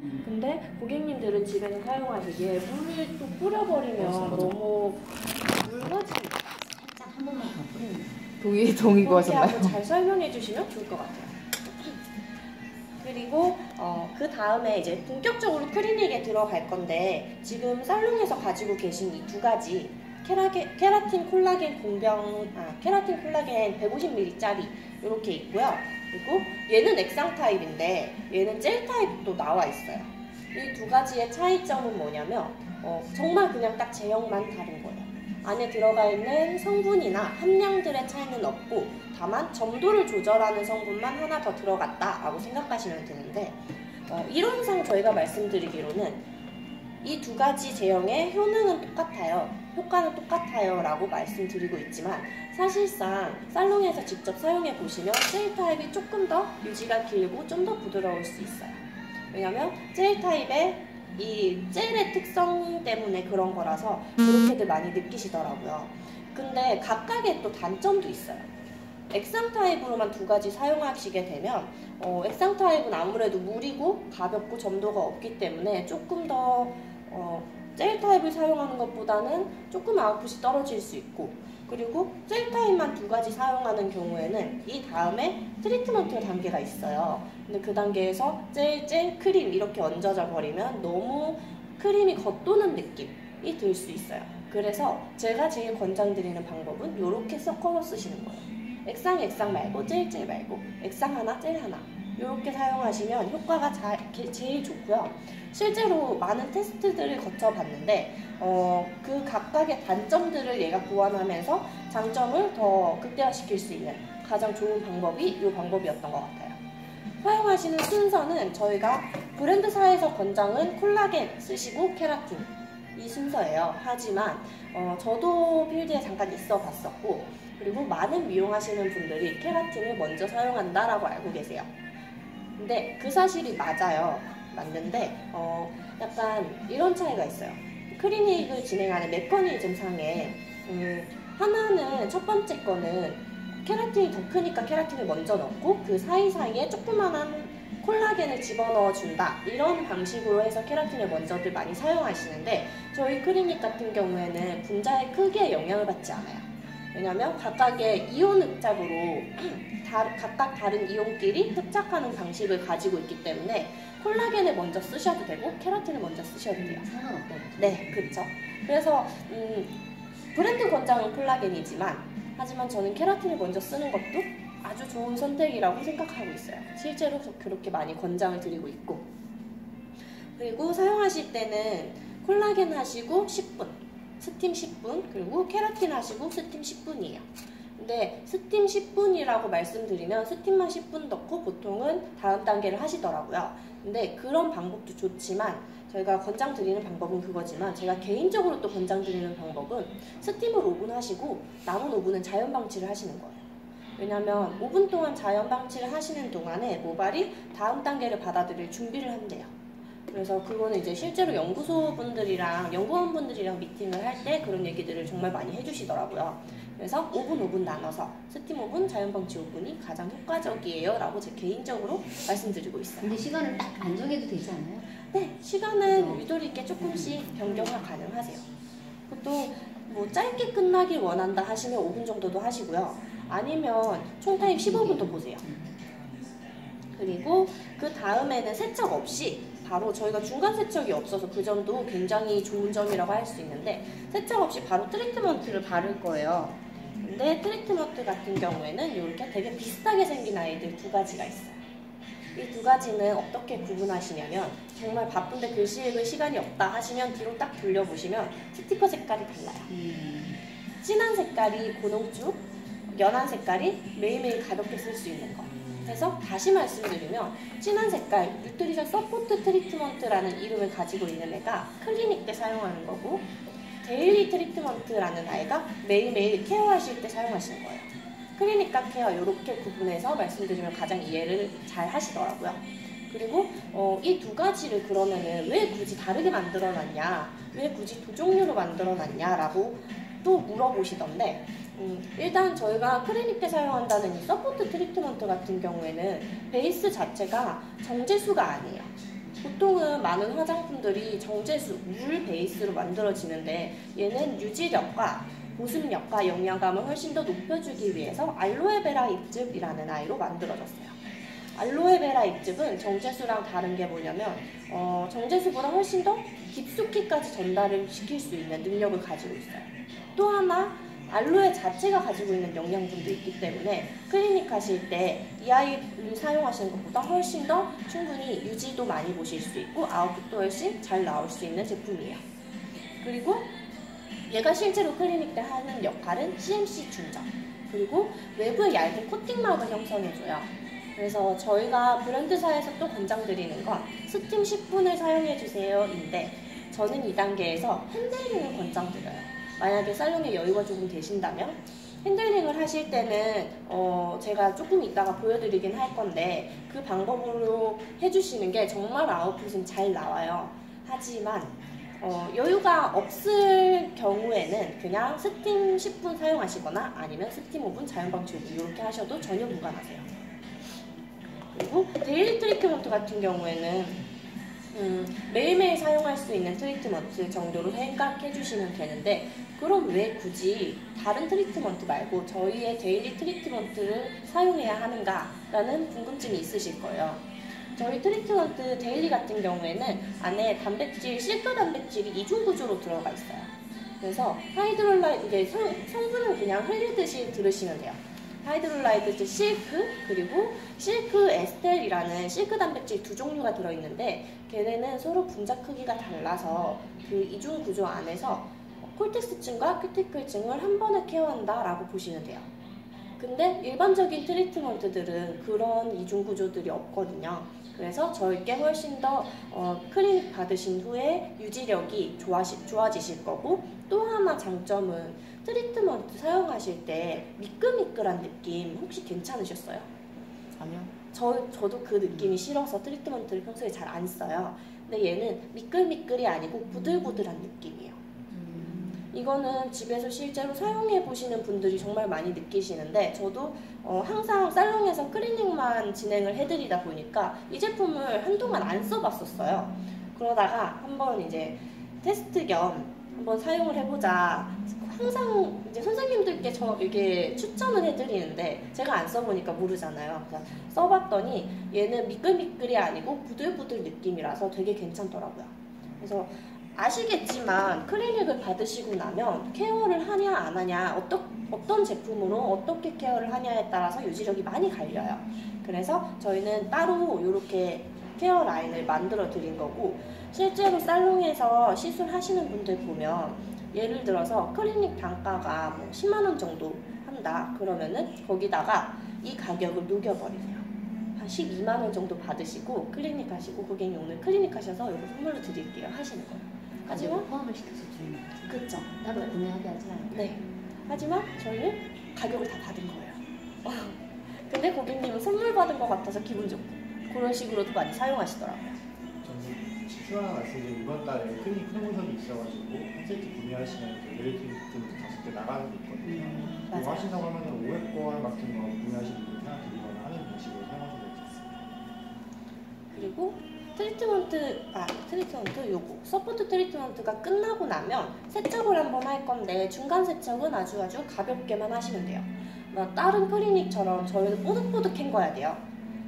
근데 고객님들은 집에서 사용하시기에 물을 또 뿌려버리면 너무 묽어지니까 살짝 한 번만 더 뿌리면 동의고 하셨나요? 그렇게 하고 잘 설명해 주시면 좋을 것 같아요. 그리고 그 다음에 이제 본격적으로 클리닉에 들어갈 건데, 지금 살롱에서 가지고 계신 이 두 가지 케라틴 콜라겐 케라틴 콜라겐 150ml짜리 이렇게 있고요. 그리고 얘는 액상 타입인데 얘는 젤 타입도 나와 있어요. 이 두 가지의 차이점은 뭐냐면 정말 그냥 딱 제형만 다른 거예요. 안에 들어가 있는 성분이나 함량들의 차이는 없고 다만 점도를 조절하는 성분만 하나 더 들어갔다라고 생각하시면 되는데, 이론상 저희가 말씀드리기로는 이 두 가지 제형의 효능은 똑같아요. 효과는 똑같아요 라고 말씀드리고 있지만, 사실상 살롱에서 직접 사용해 보시면 젤 타입이 조금 더 유지가 길고 좀 더 부드러울 수 있어요. 왜냐면 젤 타입의 이 젤의 특성 때문에 그런 거라서 그렇게들 많이 느끼시더라고요. 근데 각각의 또 단점도 있어요. 액상 타입으로만 두 가지 사용하시게 되면 액상 타입은 아무래도 물이고 가볍고 점도가 없기 때문에 조금 더 젤 타입을 사용하는 것보다는 조금 아웃풋이 떨어질 수 있고, 그리고 젤 타입만 두 가지 사용하는 경우에는 이 다음에 트리트먼트 단계가 있어요. 근데 그 단계에서 젤, 크림 이렇게 얹어져 버리면 너무 크림이 겉도는 느낌이 들 수 있어요. 그래서 제가 제일 권장드리는 방법은 이렇게 섞어서 쓰시는 거예요. 액상 말고 젤 말고 액상 하나, 젤 하나 이렇게 사용하시면 효과가 제일 좋고요. 실제로 많은 테스트들을 거쳐봤는데 그 각각의 단점들을 얘가 보완하면서 장점을 더 극대화시킬 수 있는 가장 좋은 방법이 이 방법이었던 것 같아요. 사용하시는 순서는 저희가 브랜드사에서 권장은 콜라겐 쓰시고 케라틴 이 순서예요. 하지만 저도 필드에 잠깐 있어 봤었고, 그리고 많은 미용하시는 분들이 케라틴을 먼저 사용한다라고 알고 계세요. 근데 그 사실이 맞는데 약간 이런 차이가 있어요. 클리닉을 진행하는 메커니즘 상에 하나는 첫 번째 거는 케라틴이 더 크니까 케라틴을 먼저 넣고 그 사이사이에 조그만한 콜라겐을 집어넣어 준다, 이런 방식으로 해서 케라틴을 먼저들 많이 사용하시는데, 저희 클리닉 같은 경우에는 분자의 크기에 영향을 받지 않아요. 왜냐면 각각의 이온 흡착으로 각각 다른 이온끼리 흡착하는 방식을 가지고 있기 때문에 콜라겐을 먼저 쓰셔도 되고 케라틴을 먼저 쓰셔도 돼요. 상관없다고. 네, 그렇죠. 그래서 브랜드 권장은 콜라겐이지만, 하지만 저는 케라틴을 먼저 쓰는 것도 아주 좋은 선택이라고 생각하고 있어요. 실제로 그렇게 많이 권장을 드리고 있고, 그리고 사용하실 때는 콜라겐 하시고 10분, 스팀 10분, 그리고 케라틴 하시고 스팀 10분이에요. 근데 스팀 10분이라고 말씀드리면 스팀만 10분 넣고 보통은 다음 단계를 하시더라고요. 근데 그런 방법도 좋지만 저희가 권장드리는 방법은 그거지만, 제가 개인적으로 또 권장드리는 방법은 스팀을 5분 하시고 남은 5분은 자연 방치를 하시는 거예요. 왜냐면 5분 동안 자연 방치를 하시는 동안에 모발이 다음 단계를 받아들일 준비를 한대요. 그래서 그거는 이제 실제로 연구원분들이랑 미팅을 할 때 그런 얘기들을 정말 많이 해주시더라고요. 그래서 5분 나눠서 스팀 5분, 자연 방치 5분이 가장 효과적이에요 라고 제 개인적으로 말씀드리고 있어요. 근데 시간을 딱 안 정해도 되지 않아요? 네, 시간은 유도리 있게 조금씩 변경이 가능하세요. 보통 뭐 짧게 끝나길 원한다 하시면 5분 정도도 하시고요. 아니면 총 타임 15분도 보세요. 그리고 그 다음에는 세척 없이 바로, 저희가 중간 세척이 없어서 그 점도 굉장히 좋은 점이라고 할 수 있는데, 세척 없이 바로 트리트먼트를 바를 거예요. 근데 트리트먼트 같은 경우에는 이렇게 되게 비슷하게 생긴 아이들 두 가지가 있어요. 이 두 가지는 어떻게 구분하시냐면, 정말 바쁜데 글씨 읽을 시간이 없다 하시면 뒤로 딱 돌려보시면 스티커 색깔이 달라요. 진한 색깔이 고농축, 연한 색깔이 매일매일 가볍게 쓸 수 있는 거. 그래서 다시 말씀드리면, 진한 색깔 뉴트리션 서포트 트리트먼트라는 이름을 가지고 있는 애가 클리닉 때 사용하는 거고, 데일리 트리트먼트라는 아이가 매일매일 케어하실 때 사용하시는 거예요. 클리닉과 케어 이렇게 구분해서 말씀드리면 가장 이해를 잘 하시더라고요. 그리고 이 두 가지를 그러면은 왜 굳이 다르게 만들어놨냐, 왜 굳이 두 종류로 만들어놨냐라고 또 물어보시던데, 일단 저희가 클리닉 때 사용한다는 이 서포트 트리트먼트 같은 경우에는 베이스 자체가 정제수가 아니에요. 보통은 요즘 많은 화장품들이 정제수, 물 베이스로 만들어지는데 얘는 유지력과 보습력과 영양감을 훨씬 더 높여주기 위해서 알로에베라 잎즙이라는 아이로 만들어졌어요. 알로에베라 잎즙은 정제수랑 다른 게 뭐냐면 정제수보다 훨씬 더 깊숙이까지 전달을 시킬 수 있는 능력을 가지고 있어요. 또 하나 알로에 자체가 가지고 있는 영양분도 있기 때문에 클리닉 하실 때 이 아이를 사용하시는 것보다 훨씬 더 충분히 유지도 많이 보실 수 있고 아웃풋도 훨씬 잘 나올 수 있는 제품이에요. 그리고 얘가 실제로 클리닉 때 하는 역할은 CMC 충전, 그리고 외부에 얇은 코팅막을 형성해줘요. 그래서 저희가 브랜드사에서 또 권장드리는 건 스팀 10분을 사용해주세요 인데 저는 2단계에서 핸들링을 권장드려요. 만약에 살롱에 여유가 조금 되신다면 핸들링을 하실 때는 제가 조금 이따가 보여드리긴 할 건데 그 방법으로 해주시는 게 정말 아웃풋은 잘 나와요. 하지만 여유가 없을 경우에는 그냥 스팀 10분 사용하시거나 아니면 스팀 5분 자연방출 이렇게 하셔도 전혀 무관하세요. 그리고 데일리 트리트먼트 같은 경우에는 매일매일 사용할 수 있는 트리트먼트 정도로 생각해 주시면 되는데 그럼 왜 굳이 다른 트리트먼트 말고 저희의 데일리 트리트먼트를 사용해야 하는가 라는 궁금증이 있으실 거예요. 저희 트리트먼트 데일리 같은 경우에는 안에 단백질, 실크 단백질이 이중 구조로 들어가 있어요. 그래서 하이드롤라이드, 이게 성분은 그냥 흘리듯이 들으시면 돼요. 하이드롤라이드 실크, 그리고 실크 에스텔이라는 실크 단백질 두 종류가 들어있는데 걔네는 서로 분자 크기가 달라서 그 이중 구조 안에서 콜텍스층과 큐티클층을 한 번에 케어한다 라고 보시면 돼요. 근데 일반적인 트리트먼트들은 그런 이중 구조들이 없거든요. 그래서 저희께 훨씬 더 클리닉 받으신 후에 유지력이 좋아지실 거고, 또 하나 장점은 트리트먼트 사용하실 때 미끌미끌한 느낌 혹시 괜찮으셨어요? 아니요. 저도 그 느낌이 싫어서 트리트먼트를 평소에 잘 안 써요. 근데 얘는 미끌미끌이 아니고 부들부들한 느낌이에요. 이거는 집에서 실제로 사용해 보시는 분들이 정말 많이 느끼시는데 저도 항상 살롱에서 클리닉만 진행을 해드리다 보니까 이 제품을 한동안 안 써봤었어요. 그러다가 한번 이제 테스트 겸 한번 사용을 해보자. 항상 이제 선생님들께 이게 추천을 해드리는데 제가 안 써보니까 모르잖아요. 그래서 써봤더니 얘는 미끌미끌이 아니고 부들부들 느낌이라서 되게 괜찮더라고요. 그래서 아시겠지만 클리닉을 받으시고 나면 케어를 하냐 안 하냐, 어떤 제품으로 어떻게 케어를 하냐에 따라서 유지력이 많이 갈려요. 그래서 저희는 따로 이렇게 케어 라인을 만들어 드린 거고, 실제로 살롱에서 시술하시는 분들 보면 예를 들어서 클리닉 단가가 뭐 10만 원 정도 한다 그러면은 거기다가 이 가격을 녹여버리세요. 한 12만 원 정도 받으시고 클리닉 하시고 고객님 오늘 클리닉 하셔서 이거 선물로 드릴게요 하시는 거예요. 하지만 포함을 시켜서 주는 거죠. 그쵸. 따로 구매하게 하지 않아요. 네. 하지만 저희는 가격을 다 받은 거예요. 근데 고객님은 선물 받은 것 같아서 기분 좋고 그런 식으로도 많이 사용하시더라고요. 저는 추하나 말씀드리면 이번 달에 클리닉 프로모션이 있어가지고 한 세트 구매하시면 데일리 트리트먼트 5개 나가는 게 있거든요. 그거 하신다고 하면 500권 같은 거 구매하시는 분들 하나 드리거나 하는 방식으로 사용하시면 될 수 있습니다. 그리고 트리트먼트 요거 서포트 트리트먼트가 끝나고 나면 세척을 한번 할 건데 중간 세척은 아주 가볍게만 하시면 돼요. 다른 클리닉처럼 저희는 뽀득뽀득 헹궈야 돼요.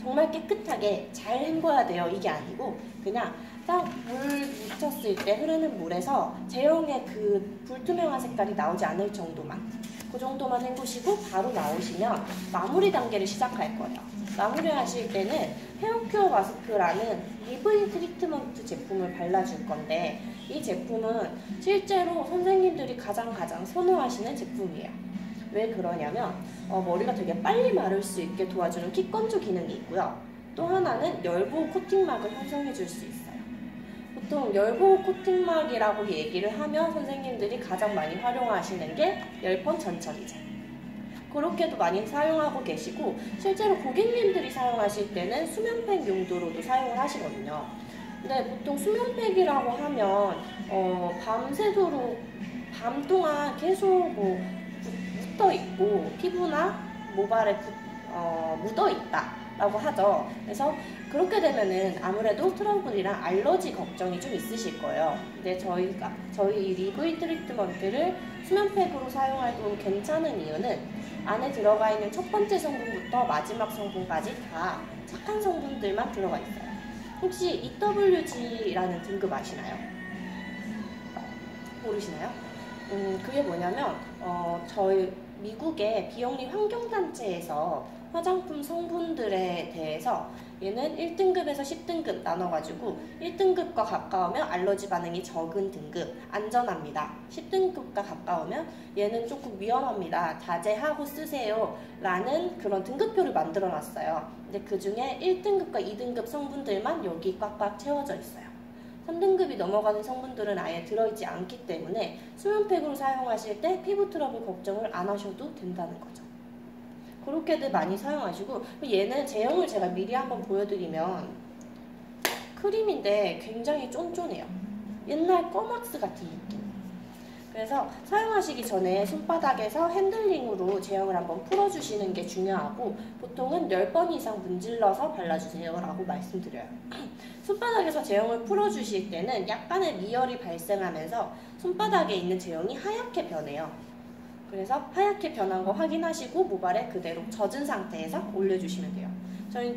정말 깨끗하게 잘 헹궈야 돼요. 이게 아니고 그냥 딱 물 묻혔을 때 흐르는 물에서 제형의 그 불투명한 색깔이 나오지 않을 정도만, 그 정도만 헹구시고 바로 나오시면 마무리 단계를 시작할 거예요. 마무리 하실 때는 헤어큐어 마스크라는 리브인 트리트먼트 제품을 발라줄 건데 이 제품은 실제로 선생님들이 가장 선호하시는 제품이에요. 왜 그러냐면 머리가 되게 빨리 마를 수 있게 도와주는 킥 건조 기능이 있고요. 또 하나는 열보호 코팅막을 형성해 줄 수 있어요. 보통 열보호 코팅막이라고 얘기를 하면 선생님들이 가장 많이 활용하시는 게 열번 전처리제. 그렇게도 많이 사용하고 계시고 실제로 고객님들이 사용하실 때는 수면팩 용도로도 사용을 하시거든요. 근데 보통 수면팩이라고 하면 밤새도록 밤 동안 계속 묻어 있고 피부나 모발에 묻어 있다 라고 하죠. 그래서 그렇게 되면은 아무래도 트러블이랑 알러지 걱정이 좀 있으실 거예요. 근데 저희 이 리브인 트리트먼트를 수면팩으로 사용해도 괜찮은 이유는 안에 들어가 있는 첫 번째 성분부터 마지막 성분까지 다 착한 성분들만 들어가 있어요. 혹시 EWG라는 등급 아시나요? 모르시나요? 그게 뭐냐면 저희 미국의 비영리 환경단체에서 화장품 성분들에 대해서 얘는 1등급에서 10등급 나눠가지고 1등급과 가까우면 알러지 반응이 적은 등급, 안전합니다. 10등급과 가까우면 얘는 조금 위험합니다. 자제하고 쓰세요. 라는 그런 등급표를 만들어 놨어요. 근데 그 중에 1등급과 2등급 성분들만 여기 꽉꽉 채워져 있어요. 3등급이 넘어가는 성분들은 아예 들어있지 않기 때문에 수면팩으로 사용하실 때 피부 트러블 걱정을 안 하셔도 된다는 거죠. 그렇게들 많이 사용하시고, 얘는 제형을 제가 미리 한번 보여드리면 크림인데 굉장히 쫀쫀해요. 옛날 꺼막스 같은 느낌. 그래서 사용하시기 전에 손바닥에서 핸들링으로 제형을 한번 풀어주시는 게 중요하고, 보통은 10번 이상 문질러서 발라주세요 라고 말씀드려요. 손바닥에서 제형을 풀어주실 때는 약간의 미열이 발생하면서 손바닥에 있는 제형이 하얗게 변해요. 그래서 하얗게 변한 거 확인하시고 모발에 그대로 젖은 상태에서 올려주시면 돼요. 저희